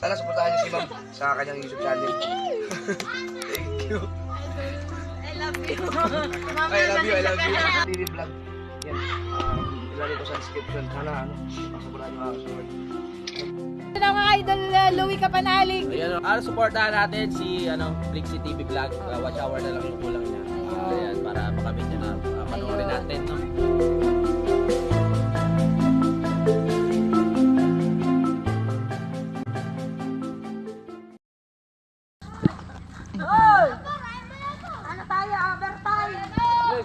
Sana supportahan niyo si ma'am sa kanyang YouTube channel. Thank you. I love you. I love you. TV vlog. Yan. Ilalagay ko sa description. Sana supportahan niyo mga kasunod. Ito na mga idol, Louie Kapanalig. Ayan, supportahan natin si Flixie TV Vlog. Watch hour na lang yung kulang niya. Ayan, para makamit niya na panoorin natin, no? Hoy! Ano tayo? Overtime!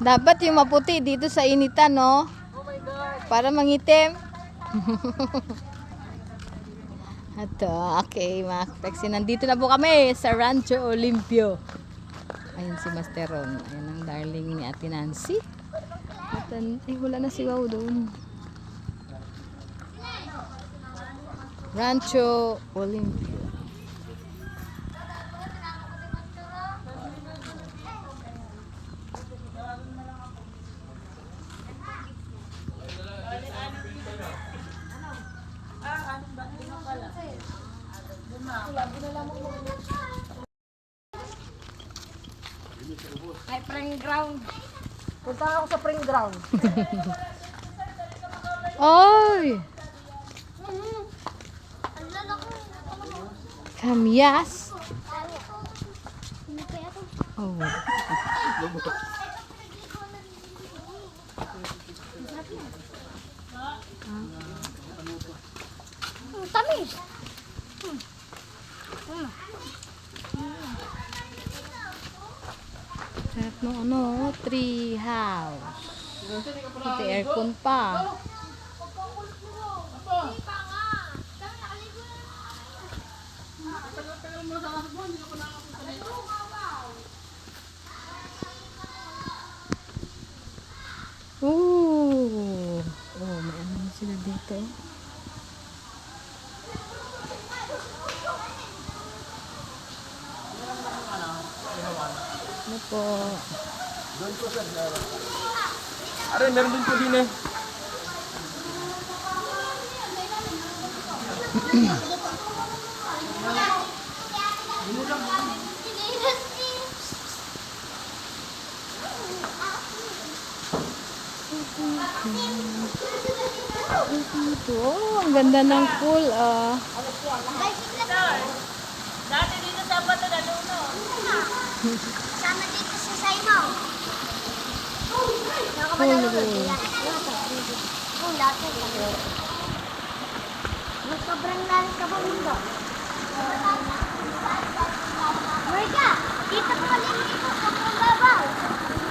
Dapat yung maputi dito sa initan, no? Para mangitim. Ito, okay mga kapeksi. Nandito na po kami sa Rancho Olimpio. Ayun si Master Ron. Ayun ang darling ni Ate Nancy. At, wala na si Wow doon. Rancho Olimpio. Ay, playing ground. Punta ako sa playing ground. Oy! Kamyas. Oh. Tamis. Sarap no, tree house. Ito aircon pa. Ooh. Oh, may ano sila dito. Ano po? Aray, meron din po din eh. Oh, ang ganda ng pool, ah. Dati dito sa bato na luno. Sama dito sa Saimo. Pool room. Kung dati. Sobrang lalim ka ba mundo? Marga, dito ko lang dito. Sobrang babaw.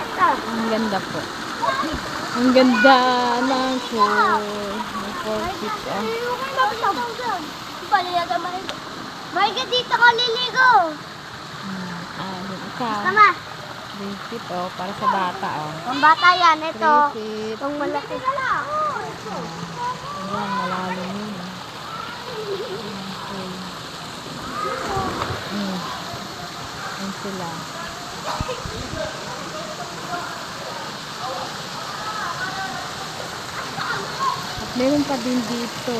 Ito. Ang ganda po. Ang ganda ng pool. May 4 feet, ah. Marga, dito ko liligo. Ikaw. Tama. 3 feet, oh. Para sa bata, oh. Ang bata yan, ito. 3 feet. Itong malaki. Ayan, malalim yun, ah. Okay. Ayan sila. At meron pa din dito.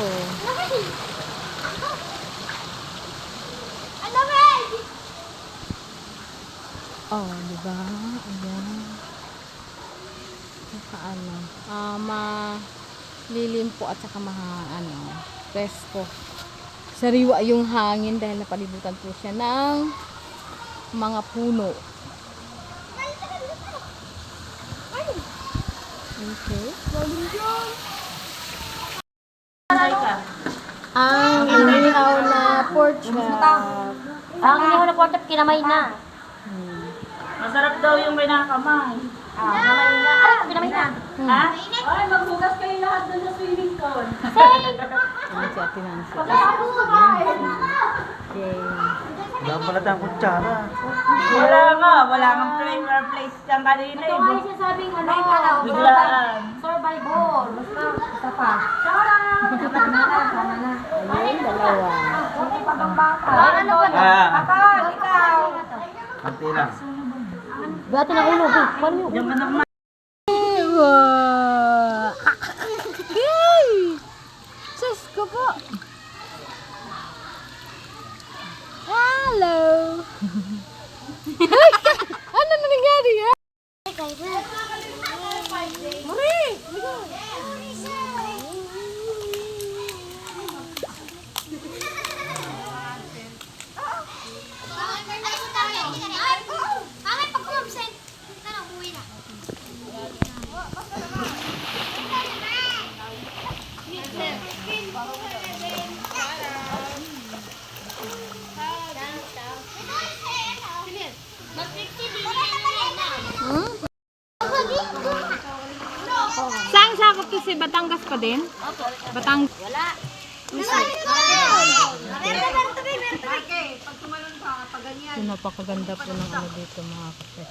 Ano, Meg? Oh, di ba? Ayan. Ano, malilim po at saka presko. Sariwa yung hangin dahil napalibutan po siya ng mga puno. Okay. Ang inihaw na pork chop. Ang inihaw na pork kinamay na. Masarap daw yung may nakakamay. Kinamay na. Ay, kinamay na. Ha? Ay, maghugas kayo lahat doon sa swimming pool. Ayan si Ate Nancy. Okay. Wala pala tayong kutsara. Wala nga premier place dyan kanina eh. Ay, sinasabing ano, Biglaan. survival. Basta pa. Ayun, dalawa. Ano ba ito? Kapag ikaw. Kanti lang. Bati na ulo. Paano yun? Diyan ka naman. Yay! ko po. Hello! Ano na nangyari ha? Saan sakop to si Batangas pa din? Batang... Wala. So, napakaganda po ng ano dito mga kapatid.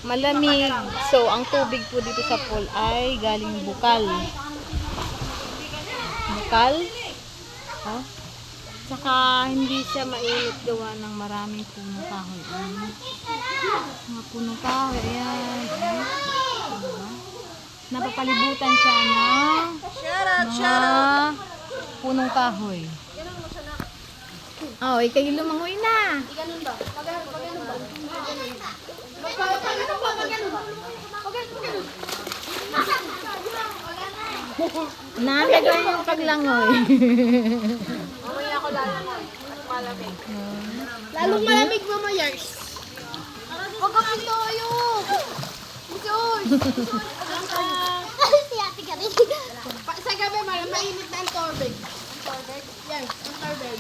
Malamig. So, ang tubig po dito sa pool ay galing bukal. Bukal. Oh. Saka hindi siya mainit gawa ng maraming punong kahoy. Mga punong kahoy. Ayan. Diba? Napapalibutan siya ng mga punong kahoy. Oh, ikaw yung lumangoy na. Nalagay yung paglangoy. Lalong malamig mamayars. Huwag ka pintoyo. Si ate ka rin. Sa gabi, mainit na ang tubig. Yes, ang tubig.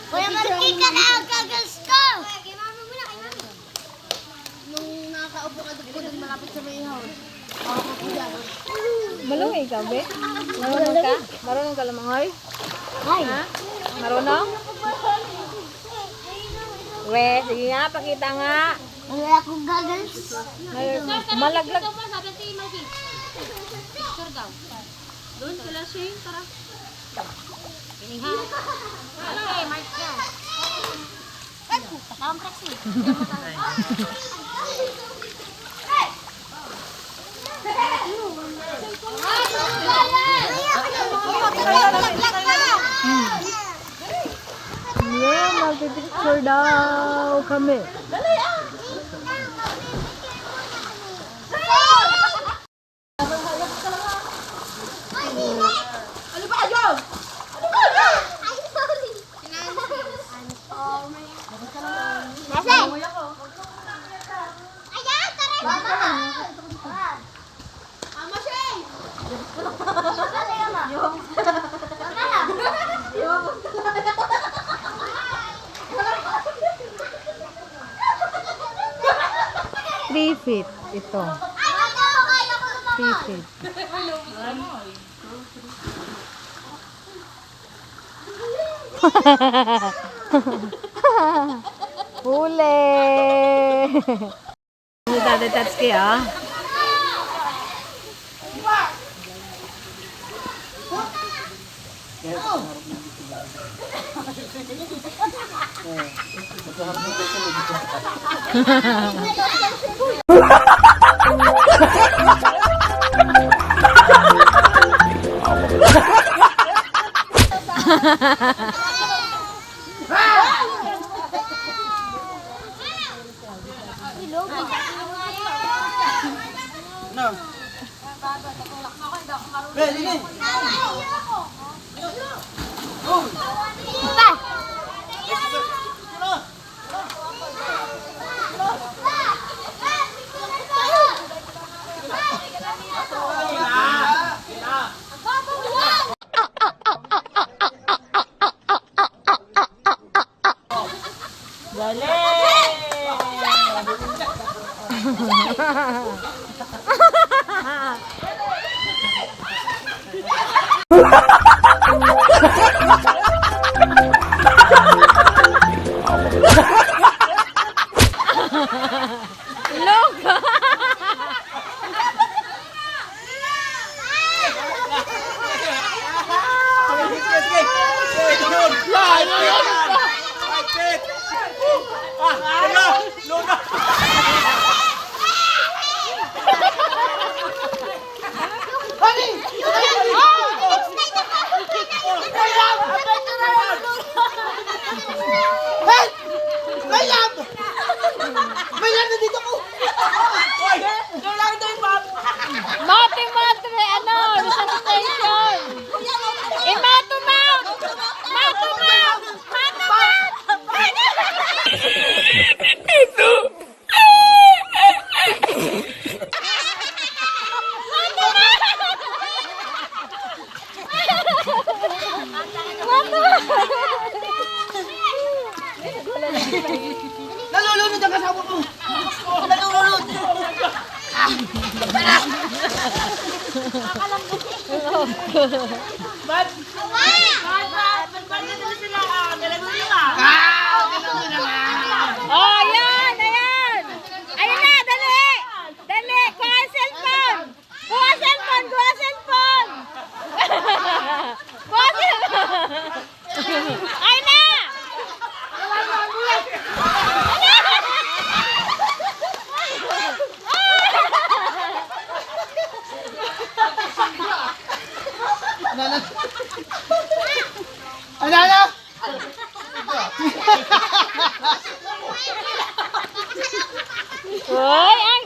Kuya Marquis ka na ang gagas ko! Nung nakaupo ka doon malapit sa may house. Malungay ikaw, be? Marunong ka? Marunong ka lumangoy? Ay! Ha? Marunong? We, sige nga, pakita nga. Wala akong gagas. Malaglag. Doon sila siya, tara. Okay, Mark ka. Complex eh. Yeah, magpipicture daw kami. Three feet ito. 3 feet. Huli! Dati Tatsuki ah. Ba't na sila? Dalawa nila. Oh, ayan, ayan. Ayun na, dali. Dali, kuha ang cellphone. Kuha ang cellphone, kuha ang cellphone. Kuha ang cellphone. Ayun na. Ano? Uy, ang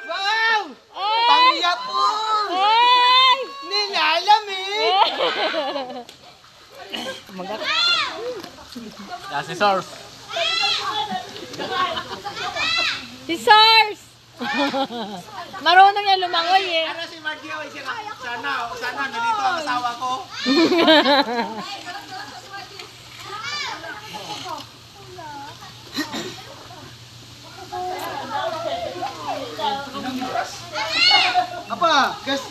Wow! Ay! Pangyapon! Ay! Nilalamig! Kasi source. Si Sars! Marunong yan lumangoy eh. Ano si Margie? Sana ganito ang asawa ko. Apa, gas.